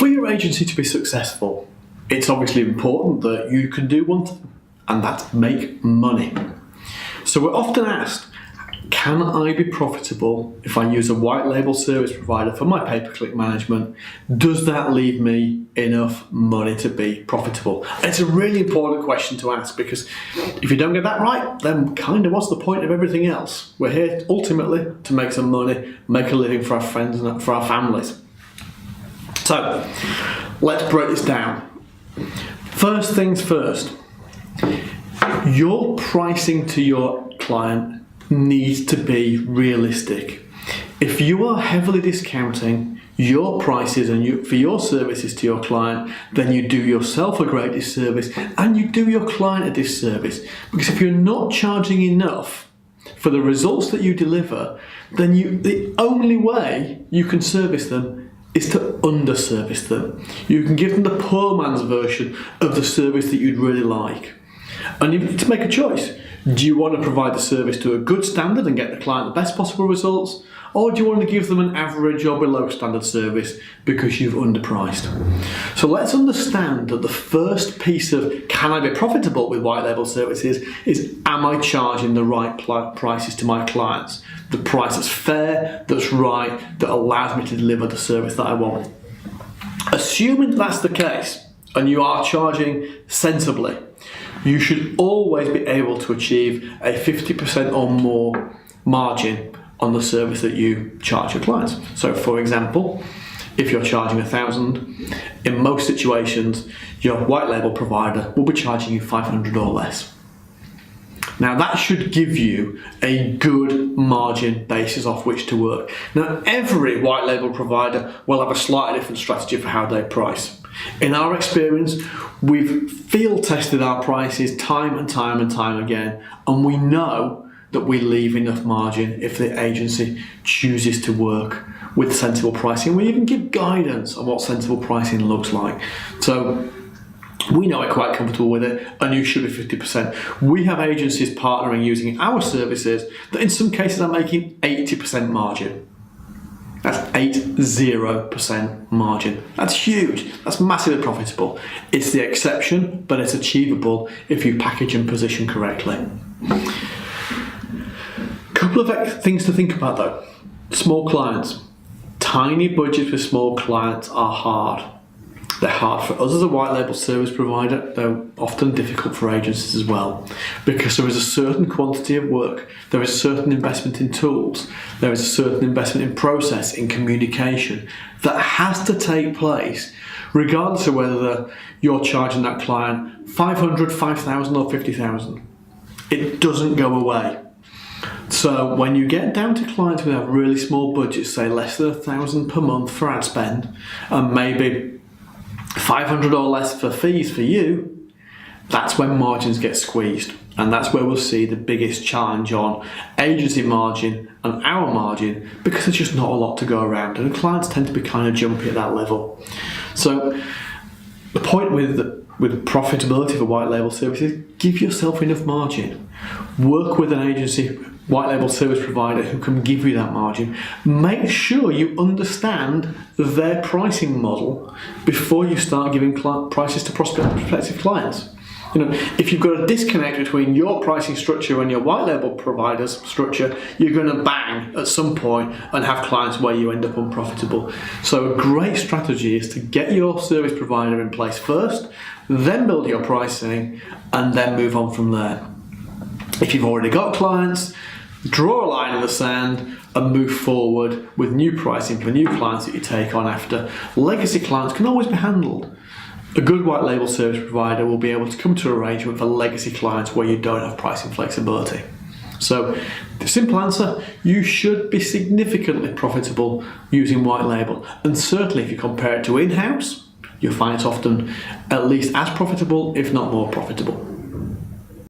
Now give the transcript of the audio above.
For your agency to be successful, it's obviously important that you can do one thing, and that's make money. So we're often asked, can I be profitable if I use a white label service provider for my pay-per-click management? Does that leave me enough money to be profitable? And it's a really important question to ask, because if you don't get that right, then kind of what's the point of everything else? We're here ultimately to make some money, make a living for our friends and for our families. So let's break this down. First things first, your pricing to your client needs to be realistic. If you are heavily discounting your prices and for your services to your client, then you do yourself a great disservice and you do your client a disservice. Because if you're not charging enough for the results that you deliver, then the only way you can service them is to underservice them. You can give them the poor man's version of the service that you'd really like. And you need to make a choice. Do you want to provide the service to a good standard and get the client the best possible results? Or do you want to give them an average or below standard service because you've underpriced? So let's understand that the first piece of can I be profitable with white label services is, am I charging the right prices to my clients? The price that's fair, that's right, that allows me to deliver the service that I want. Assuming that's the case and you are charging sensibly, you should always be able to achieve a 50% or more margin on the service that you charge your clients. So for example, if you're charging $1,000, in most situations, your white label provider will be charging you $500 or less. Now that should give you a good margin basis off which to work. Now every white label provider will have a slightly different strategy for how they price. In our experience, we've field tested our prices time and time again, and we know that we leave enough margin if the agency chooses to work with sensible pricing. We even give guidance on what sensible pricing looks like. So we know we're quite comfortable with it, and you should be 50%. We have agencies partnering using our services that in some cases are making 80% margin. That's 80% margin. That's huge. That's massively profitable. It's the exception, but it's achievable if you package and position correctly. Couple of things to think about though. Small clients. Tiny budgets with small clients are hard. They're hard for us as a white label service provider. They're often difficult for agencies as well, because there is a certain quantity of work, there is a certain investment in tools, there is a certain investment in process, in communication that has to take place regardless of whether you're charging that client $500, $5,000 or $50,000. It doesn't go away. So when you get down to clients who have really small budgets, say less than $1,000 per month for ad spend, and maybe $500 or less for fees for you, that's when margins get squeezed. And that's where we'll see the biggest challenge on agency margin and our margin, because there's just not a lot to go around and clients tend to be kind of jumpy at that level. So the point with profitability for white label services, give yourself enough margin. Work with an agency, white label service provider who can give you that margin. Make sure you understand their pricing model before you start giving prices to prospective clients. You know, if you've got a disconnect between your pricing structure and your white label provider's structure, you're going to bang at some point and have clients where you end up unprofitable. So a great strategy is to get your service provider in place first, then build your pricing, and then move on from there. If you've already got clients, draw a line in the sand and move forward with new pricing for new clients that you take on after. Legacy clients can always be handled. A good white label service provider will be able to come to an arrangement for legacy clients where you don't have pricing flexibility. So the simple answer, you should be significantly profitable using white label. And certainly if you compare it to in-house, you'll find it's often at least as profitable, if not more profitable.